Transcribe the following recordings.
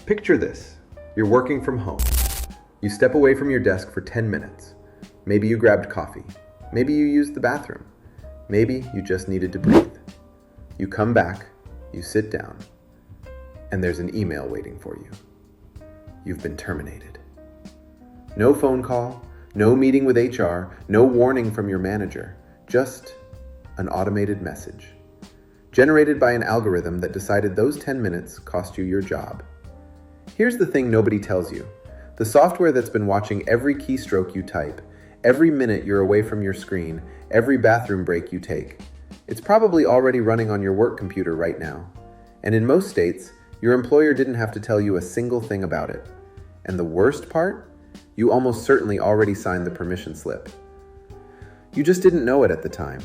Picture this. You're working from home. You step away from your desk for 10 minutes. Maybe you grabbed coffee. Maybe you used the bathroom. Maybe you just needed to breathe. You come back, you sit down, and there's an email waiting for you. You've been terminated. No phone call, no meeting with HR, no warning from your manager, just an automated message, generated by an algorithm that decided those 10 minutes cost you your job. Here's the thing nobody tells you. The software that's been watching every keystroke you type, every minute you're away from your screen, every bathroom break you take, it's probably already running on your work computer right now. And in most states, your employer didn't have to tell you a single thing about it. And the worst part? You almost certainly already signed the permission slip. You just didn't know it at the time.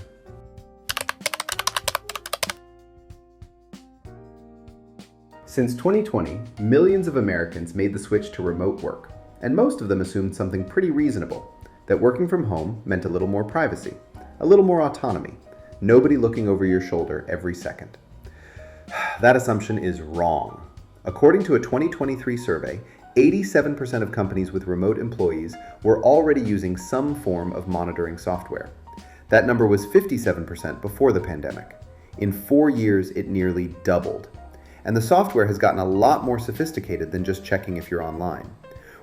Since 2020, millions of Americans made the switch to remote work, and most of them assumed something pretty reasonable, that working from home meant a little more privacy, a little more autonomy, nobody looking over your shoulder every second. That assumption is wrong. According to a 2023 survey, 87% of companies with remote employees were already using some form of monitoring software. That number was 57% before the pandemic. In 4 years, it nearly doubled. And the software has gotten a lot more sophisticated than just checking if you're online.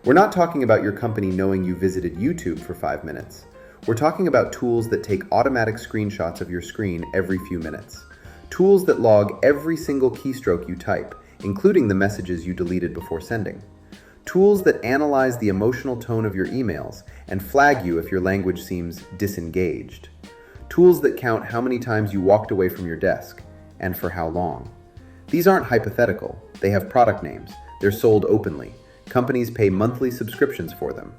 We're not talking about your company knowing you visited YouTube for 5 minutes. We're talking about tools that take automatic screenshots of your screen every few minutes. Tools that log every single keystroke you type, including the messages you deleted before sending. Tools that analyze the emotional tone of your emails and flag you if your language seems disengaged. Tools that count how many times you walked away from your desk, and for how long. These aren't hypothetical. They have product names. They're sold openly. Companies pay monthly subscriptions for them.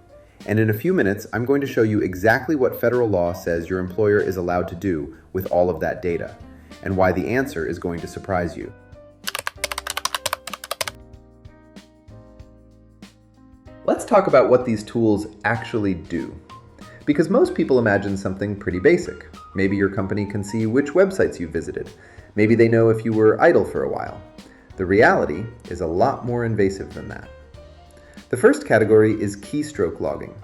And in a few minutes, I'm going to show you exactly what federal law says your employer is allowed to do with all of that data, and why the answer is going to surprise you. Let's talk about what these tools actually do. Because most people imagine something pretty basic. Maybe your company can see which websites you visited. Maybe they know if you were idle for a while. The reality is a lot more invasive than that. The first category is keystroke logging.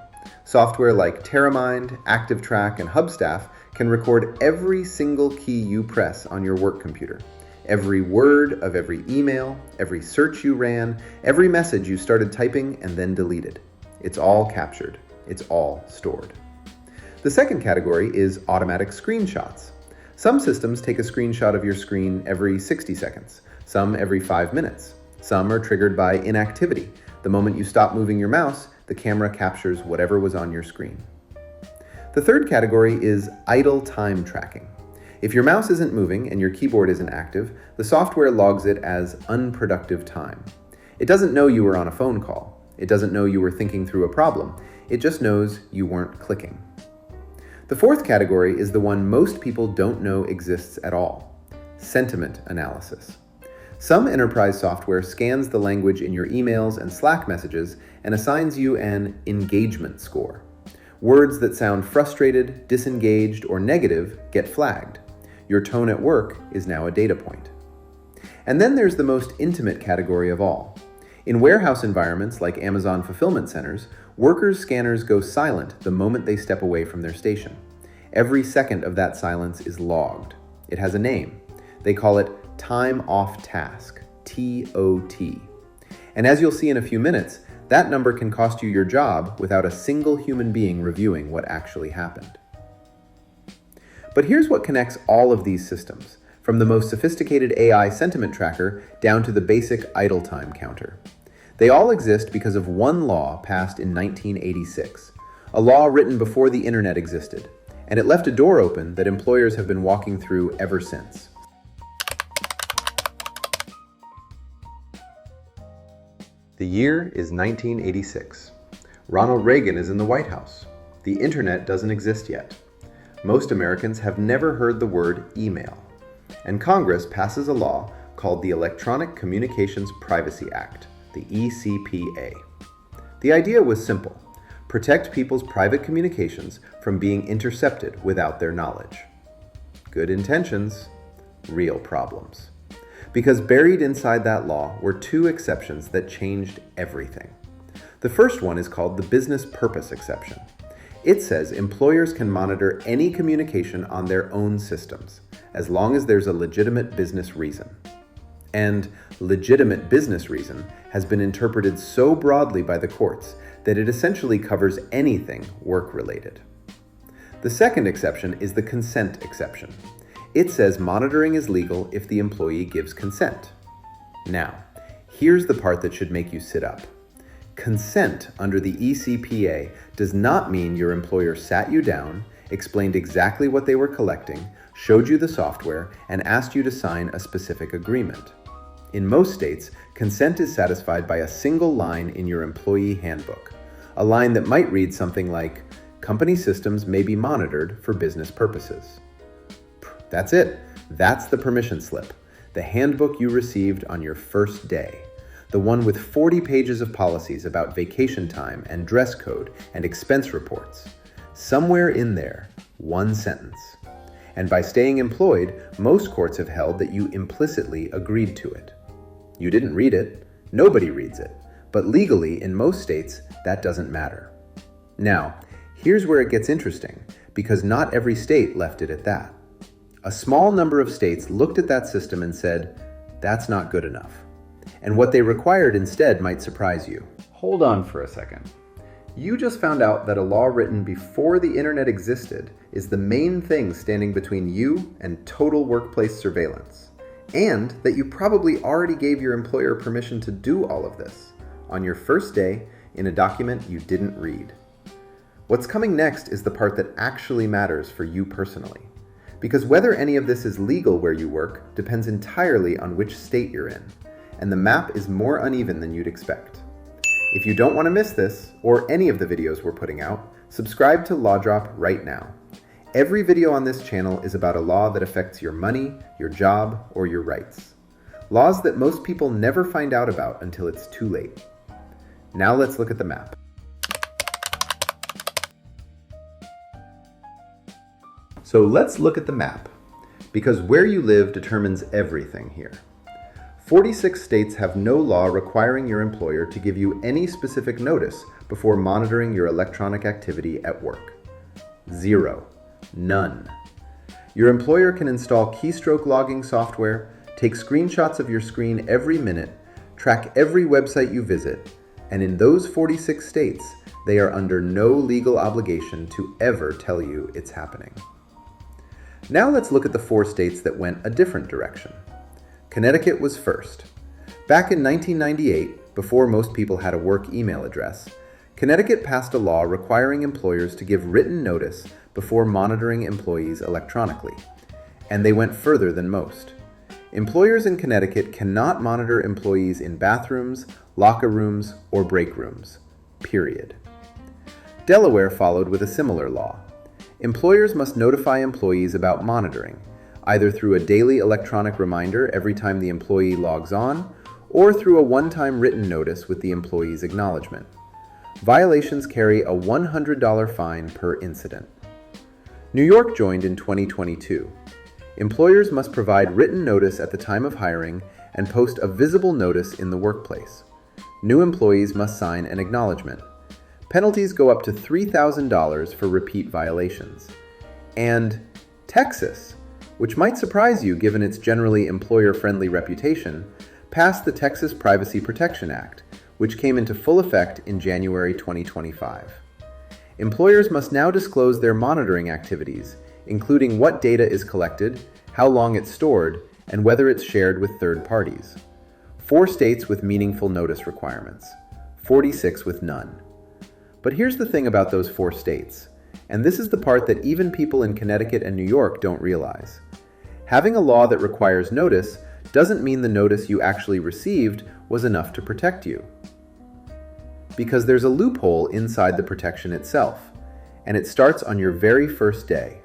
Software like Terramind, ActiveTrack, and Hubstaff can record every single key you press on your work computer. Every word of every email, every search you ran, every message you started typing and then deleted. It's all captured. It's all stored. The second category is automatic screenshots. Some systems take a screenshot of your screen every 60 seconds, some every 5 minutes. Some are triggered by inactivity. The moment you stop moving your mouse, the camera captures whatever was on your screen. The third category is idle time tracking. If your mouse isn't moving and your keyboard isn't active, the software logs it as unproductive time. It doesn't know you were on a phone call. It doesn't know you were thinking through a problem. It just knows you weren't clicking. The fourth category is the one most people don't know exists at all: sentiment analysis. Some enterprise software scans the language in your emails and Slack messages and assigns you an engagement score. Words that sound frustrated, disengaged, or negative get flagged. Your tone at work is now a data point. And then there's the most intimate category of all. In warehouse environments like Amazon fulfillment centers, workers' scanners go silent the moment they step away from their station. Every second of that silence is logged. It has a name. They call it time off task, TOT. And as you'll see in a few minutes, that number can cost you your job without a single human being reviewing what actually happened. But here's what connects all of these systems, from the most sophisticated AI sentiment tracker down to the basic idle time counter. They all exist because of one law passed in 1986, a law written before the internet existed, and it left a door open that employers have been walking through ever since. The year is 1986. Ronald Reagan is in the White House. The internet doesn't exist yet. Most Americans have never heard the word email. And Congress passes a law called the Electronic Communications Privacy Act, the ECPA. The idea was simple: protect people's private communications from being intercepted without their knowledge. Good intentions, real problems. Because buried inside that law were two exceptions that changed everything. The first one is called the business purpose exception. It says employers can monitor any communication on their own systems, as long as there's a legitimate business reason. And legitimate business reason has been interpreted so broadly by the courts that it essentially covers anything work-related. The second exception is the consent exception. It says monitoring is legal if the employee gives consent. Now, here's the part that should make you sit up. Consent under the ECPA does not mean your employer sat you down, explained exactly what they were collecting, showed you the software, and asked you to sign a specific agreement. In most states, consent is satisfied by a single line in your employee handbook, a line that might read something like, "Company systems may be monitored for business purposes." That's it. That's the permission slip, the handbook you received on your first day, the one with 40 pages of policies about vacation time and dress code and expense reports. Somewhere in there, one sentence. And by staying employed, most courts have held that you implicitly agreed to it. You didn't read it. Nobody reads it. But legally, in most states, that doesn't matter. Now, here's where it gets interesting, because not every state left it at that. A small number of states looked at that system and said, that's not good enough. And what they required instead might surprise you. Hold on for a second. You just found out that a law written before the internet existed is the main thing standing between you and total workplace surveillance. And that you probably already gave your employer permission to do all of this on your first day in a document you didn't read. What's coming next is the part that actually matters for you personally. Because whether any of this is legal where you work depends entirely on which state you're in. And the map is more uneven than you'd expect. If you don't want to miss this, or any of the videos we're putting out, subscribe to Law Drop right now. Every video on this channel is about a law that affects your money, your job, or your rights. Laws that most people never find out about until it's too late. Now let's look at the map. So let's look at the map, because where you live determines everything here. 46 states have no law requiring your employer to give you any specific notice before monitoring your electronic activity at work. 0. None. Your employer can install keystroke logging software, take screenshots of your screen every minute, track every website you visit, and in those 46 states, they are under no legal obligation to ever tell you it's happening. Now let's look at the 4 states that went a different direction. Connecticut was first. Back in 1998, before most people had a work email address, Connecticut passed a law requiring employers to give written notice before monitoring employees electronically. And they went further than most. Employers in Connecticut cannot monitor employees in bathrooms, locker rooms, or break rooms. Period. Delaware followed with a similar law. Employers must notify employees about monitoring, either through a daily electronic reminder every time the employee logs on, or through a one-time written notice with the employee's acknowledgement. Violations carry a $100 fine per incident. New York joined in 2022. Employers must provide written notice at the time of hiring and post a visible notice in the workplace. New employees must sign an acknowledgement. Penalties go up to $3,000 for repeat violations. And Texas, which might surprise you given its generally employer-friendly reputation, passed the Texas Privacy Protection Act, which came into full effect in January 2025. Employers must now disclose their monitoring activities, including what data is collected, how long it's stored, and whether it's shared with third parties. 4 states with meaningful notice requirements, 46 with none. But here's the thing about those 4 states, and this is the part that even people in Connecticut and New York don't realize. Having a law that requires notice doesn't mean the notice you actually received was enough to protect you. Because there's a loophole inside the protection itself, and it starts on your very first day.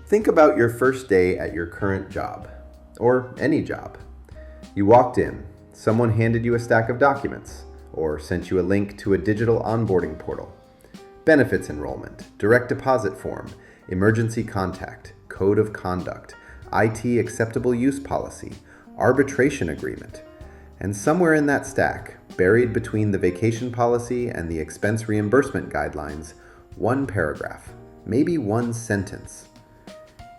Think about your first day at your current job, or any job. You walked in, someone handed you a stack of documents, or sent you a link to a digital onboarding portal. Benefits enrollment, direct deposit form, emergency contact, code of conduct, IT acceptable use policy, arbitration agreement. And somewhere in that stack, buried between the vacation policy and the expense reimbursement guidelines, one paragraph, maybe one sentence.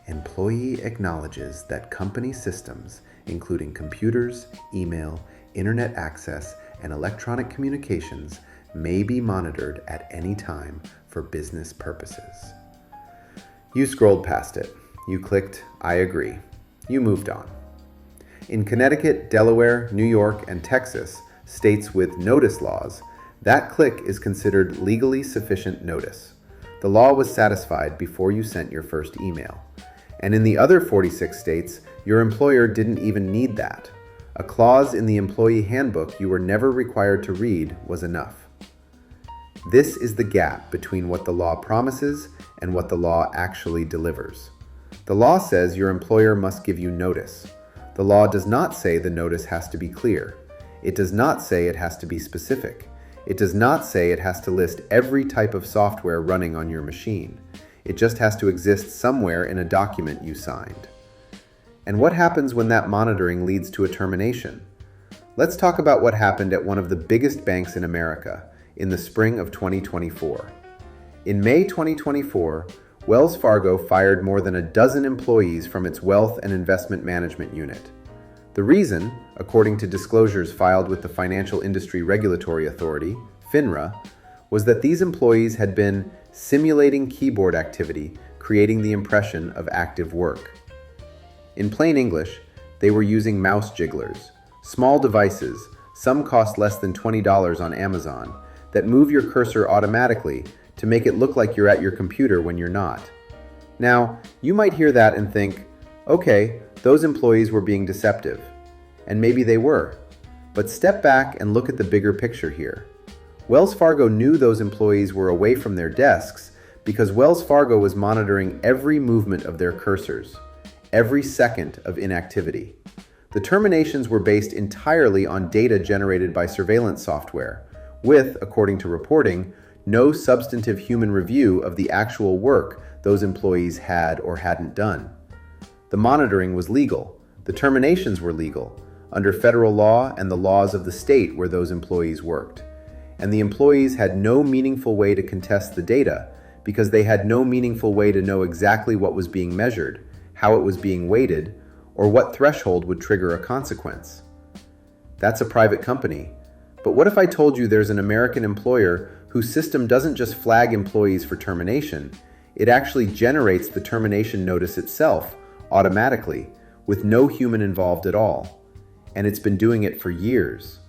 Employee acknowledges that company systems, including computers, email, internet access, and electronic communications, may be monitored at any time for business purposes. You scrolled past it. You clicked, I agree. You moved on. In Connecticut, Delaware, New York, and Texas, states with notice laws, that click is considered legally sufficient notice. The law was satisfied before you sent your first email. And in the other 46 states, your employer didn't even need that. A clause in the employee handbook you were never required to read was enough. This is the gap between what the law promises and what the law actually delivers. The law says your employer must give you notice. The law does not say the notice has to be clear. It does not say it has to be specific. It does not say it has to list every type of software running on your machine. It just has to exist somewhere in a document you signed. And what happens when that monitoring leads to a termination? Let's talk about what happened at one of the biggest banks in America in the spring of 2024. In May 2024, Wells Fargo fired more than a dozen employees from its wealth and investment management unit. The reason, according to disclosures filed with the Financial Industry Regulatory Authority, FINRA, was that these employees had been simulating keyboard activity, creating the impression of active work. In plain English, they were using mouse jigglers, small devices, some cost less than $20 on Amazon, that move your cursor automatically to make it look like you're at your computer when you're not. Now, you might hear that and think, okay, those employees were being deceptive. And maybe they were. But step back and look at the bigger picture here. Wells Fargo knew those employees were away from their desks because Wells Fargo was monitoring every movement of their cursors, every second of inactivity. The terminations were based entirely on data generated by surveillance software, with, according to reporting, no substantive human review of the actual work those employees had or hadn't done. The monitoring was legal. The terminations were legal, under federal law and the laws of the state where those employees worked. And the employees had no meaningful way to contest the data because they had no meaningful way to know exactly what was being measured, how it was being weighted, or what threshold would trigger a consequence. That's a private company. But what if I told you there's an American employer whose system doesn't just flag employees for termination, it actually generates the termination notice itself automatically, with no human involved at all. And it's been doing it for years.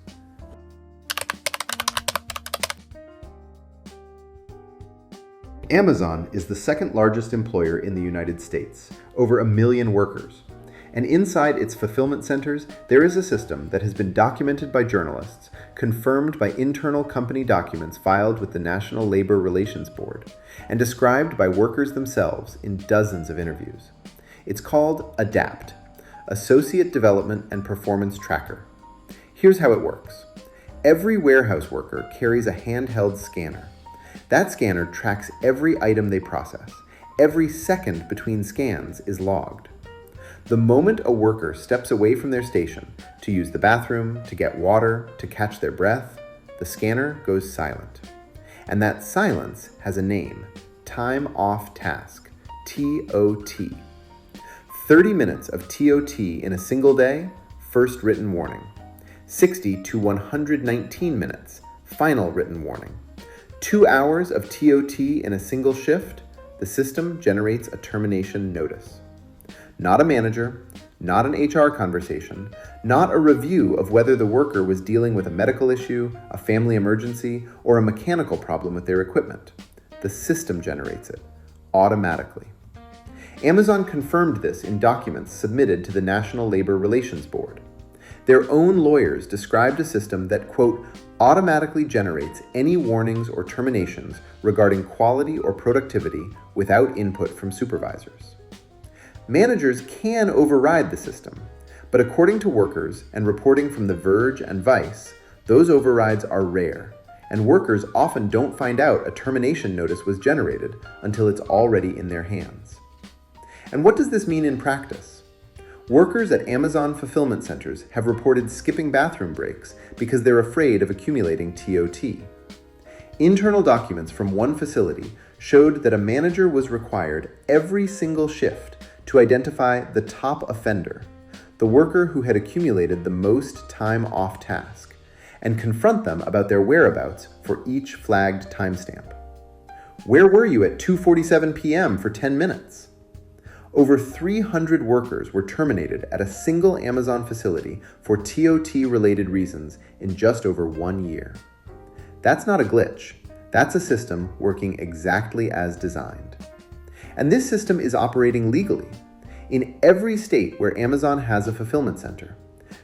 Amazon is the second largest employer in the United States, over 1 million workers. And inside its fulfillment centers, there is a system that has been documented by journalists, confirmed by internal company documents filed with the National Labor Relations Board, and described by workers themselves in dozens of interviews. It's called ADAPT, Associate Development and Performance Tracker. Here's how it works. Every warehouse worker carries a handheld scanner. That scanner tracks every item they process. Every second between scans is logged. The moment a worker steps away from their station to use the bathroom, to get water, to catch their breath, the scanner goes silent. And that silence has a name, Time Off Task, TOT. 30 minutes of TOT in a single day, first written warning. 60 to 119 minutes, final written warning. 2 hours of TOT in a single shift, the system generates a termination notice. Not a manager, not an HR conversation, not a review of whether the worker was dealing with a medical issue, a family emergency, or a mechanical problem with their equipment. The system generates it, automatically. Amazon confirmed this in documents submitted to the National Labor Relations Board. Their own lawyers described a system that, quote, automatically generates any warnings or terminations regarding quality or productivity without input from supervisors. Managers can override the system, but according to workers and reporting from The Verge and Vice, those overrides are rare, and workers often don't find out a termination notice was generated until it's already in their hands. And what does this mean in practice? Workers at Amazon fulfillment centers have reported skipping bathroom breaks because they're afraid of accumulating TOT. Internal documents from one facility showed that a manager was required every single shift to identify the top offender, the worker who had accumulated the most time off task, and confront them about their whereabouts for each flagged timestamp. Where were you at 2:47 p.m. for 10 minutes? Over 300 workers were terminated at a single Amazon facility for TOT-related reasons in just over 1 year. That's not a glitch. That's a system working exactly as designed. And this system is operating legally in every state where Amazon has a fulfillment center,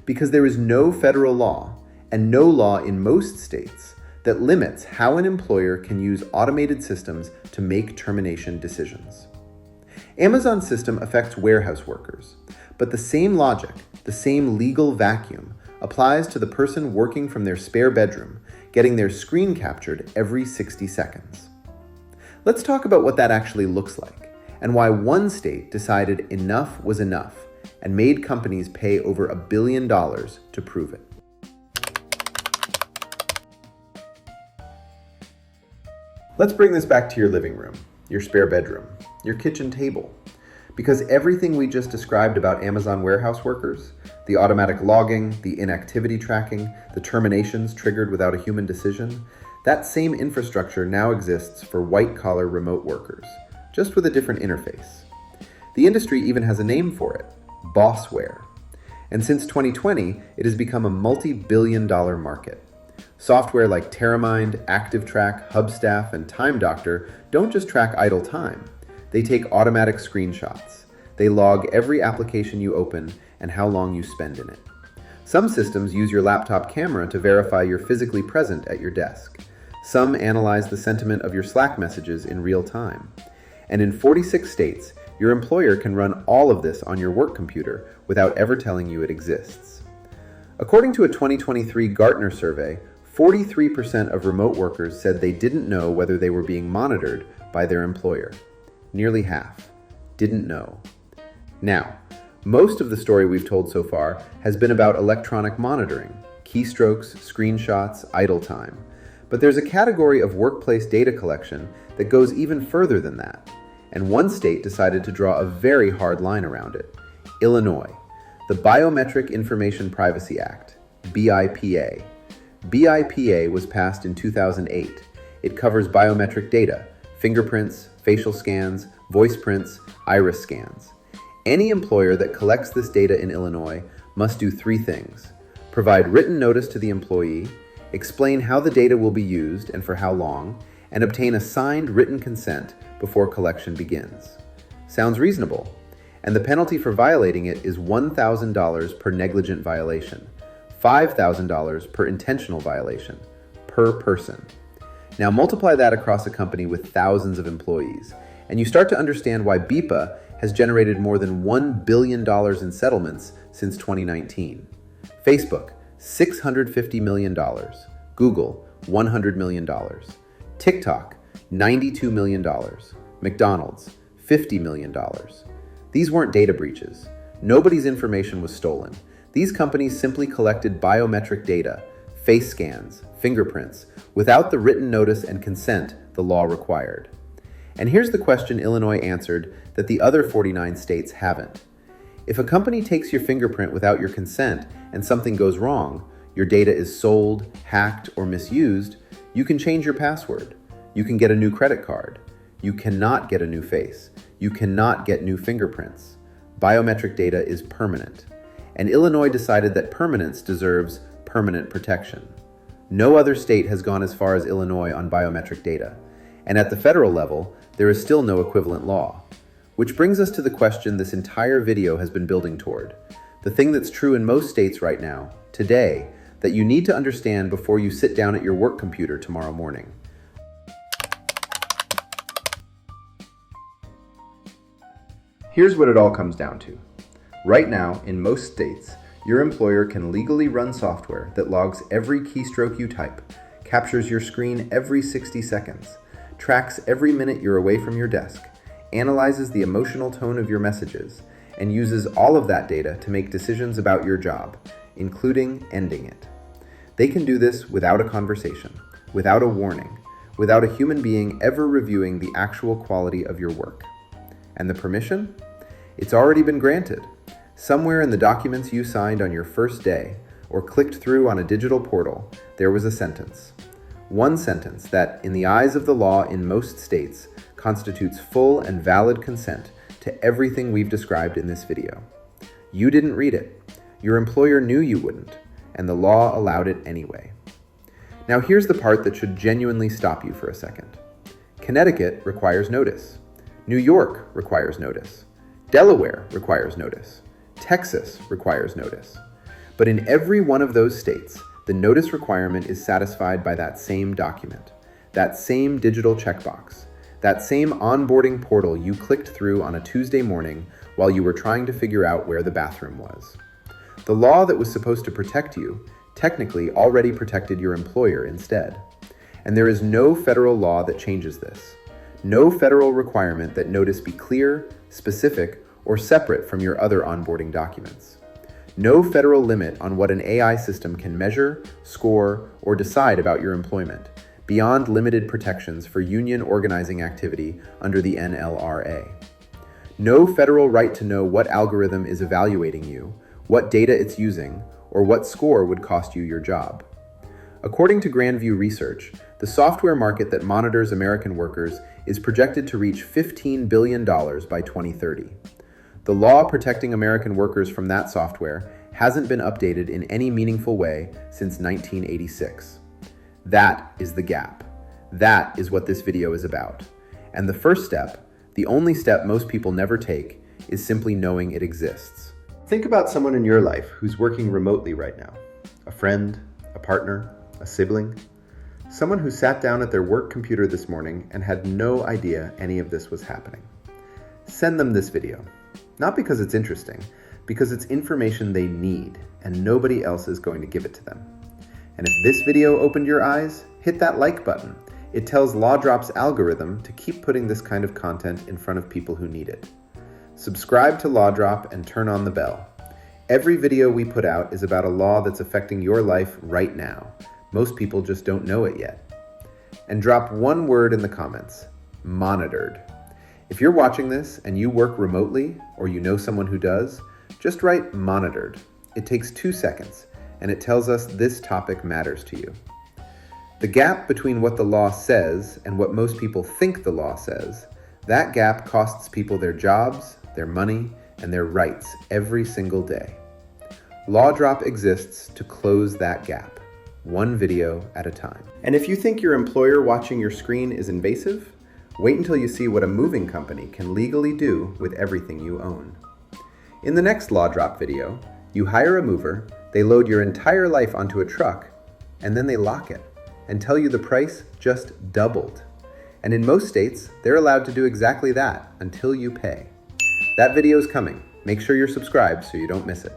because there is no federal law and no law in most states that limits how an employer can use automated systems to make termination decisions. Amazon's system affects warehouse workers, but the same logic, the same legal vacuum, applies to the person working from their spare bedroom, getting their screen captured every 60 seconds. Let's talk about what that actually looks like, and why one state decided enough was enough and made companies pay over $1 billion to prove it. Let's bring this back to your living room, your spare bedroom, your kitchen table. Because everything we just described about Amazon warehouse workers, the automatic logging, the inactivity tracking, the terminations triggered without a human decision, that same infrastructure now exists for white-collar remote workers, just with a different interface. The industry even has a name for it, bossware. And since 2020, it has become a multi-billion-dollar market. Software like Terramind, ActiveTrack, Hubstaff, and TimeDoctor don't just track idle time. They take automatic screenshots. They log every application you open and how long you spend in it. Some systems use your laptop camera to verify you're physically present at your desk. Some analyze the sentiment of your Slack messages in real time. And in 46 states, your employer can run all of this on your work computer without ever telling you it exists. According to a 2023 Gartner survey, 43% of remote workers said they didn't know whether they were being monitored by their employer. Nearly half didn't know. Now, most of the story we've told so far has been about electronic monitoring, keystrokes, screenshots, idle time. But there's a category of workplace data collection that goes even further than that. And one state decided to draw a very hard line around it. Illinois, the Biometric Information Privacy Act, BIPA. BIPA was passed in 2008. It covers biometric data, fingerprints, facial scans, voice prints, iris scans. Any employer that collects this data in Illinois must do 3 things: provide written notice to the employee, explain how the data will be used and for how long, and obtain a signed written consent before collection begins. Sounds reasonable. And the penalty for violating it is $1,000 per negligent violation, $5,000 per intentional violation, per person. Now multiply that across a company with thousands of employees, and you start to understand why BIPA has generated more than $1 billion in settlements since 2019. Facebook, $650 million. Google, $100 million. TikTok, $92 million. McDonald's, $50 million. These weren't data breaches. Nobody's information was stolen. These companies simply collected biometric data, face scans, fingerprints, without the written notice and consent the law required. And here's the question Illinois answered that the other 49 states haven't. If a company takes your fingerprint without your consent and something goes wrong, your data is sold, hacked, or misused, you can change your password. You can get a new credit card. You cannot get a new face. You cannot get new fingerprints. Biometric data is permanent. And Illinois decided that permanence deserves permanent protection. No other state has gone as far as Illinois on biometric data. And at the federal level, there is still no equivalent law. Which brings us to the question this entire video has been building toward. The thing that's true in most states right now, today, that you need to understand before you sit down at your work computer tomorrow morning. Here's what it all comes down to. Right now, in most states, your employer can legally run software that logs every keystroke you type, captures your screen every 60 seconds, tracks every minute you're away from your desk, analyzes the emotional tone of your messages, and uses all of that data to make decisions about your job, including ending it. They can do this without a conversation, without a warning, without a human being ever reviewing the actual quality of your work. And the permission? It's already been granted. Somewhere in the documents you signed on your first day, or clicked through on a digital portal, there was a sentence. One sentence that, in the eyes of the law in most states, constitutes full and valid consent to everything we've described in this video. You didn't read it. Your employer knew you wouldn't, and the law allowed it anyway. Now here's the part that should genuinely stop you for a second. Connecticut requires notice. New York requires notice. Delaware requires notice. Texas requires notice. But in every one of those states, the notice requirement is satisfied by that same document, that same digital checkbox, that same onboarding portal you clicked through on a Tuesday morning while you were trying to figure out where the bathroom was. The law that was supposed to protect you technically already protected your employer instead. And there is no federal law that changes this. No federal requirement that notice be clear, specific, or separate from your other onboarding documents. No federal limit on what an AI system can measure, score, or decide about your employment, beyond limited protections for union organizing activity under the NLRA. No federal right to know what algorithm is evaluating you, what data it's using, or what score would cost you your job. According to Grandview Research, the software market that monitors American workers is projected to reach $15 billion by 2030. The law protecting American workers from that software hasn't been updated in any meaningful way since 1986. That is the gap. That is what this video is about. And the first step, the only step most people never take, is simply knowing it exists. Think about someone in your life who's working remotely right now. A friend, a partner, a sibling. Someone who sat down at their work computer this morning and had no idea any of this was happening. Send them this video. Not because it's interesting, because it's information they need and nobody else is going to give it to them. And if this video opened your eyes, hit that like button. It tells LawDrop's algorithm to keep putting this kind of content in front of people who need it. Subscribe to LawDrop and turn on the bell. Every video we put out is about a law that's affecting your life right now. Most people just don't know it yet. And drop one word in the comments: monitored. If you're watching this and you work remotely, or you know someone who does, just write monitored. It takes 2 seconds, and it tells us this topic matters to you. The gap between what the law says and what most people think the law says, that gap costs people their jobs, their money, and their rights every single day. LawDrop exists to close that gap, one video at a time. And if you think your employer watching your screen is invasive, wait until you see what a moving company can legally do with everything you own. In the next LawDrop video, you hire a mover, they load your entire life onto a truck, and then they lock it and tell you the price just doubled. And in most states, they're allowed to do exactly that until you pay. That video is coming. Make sure you're subscribed so you don't miss it.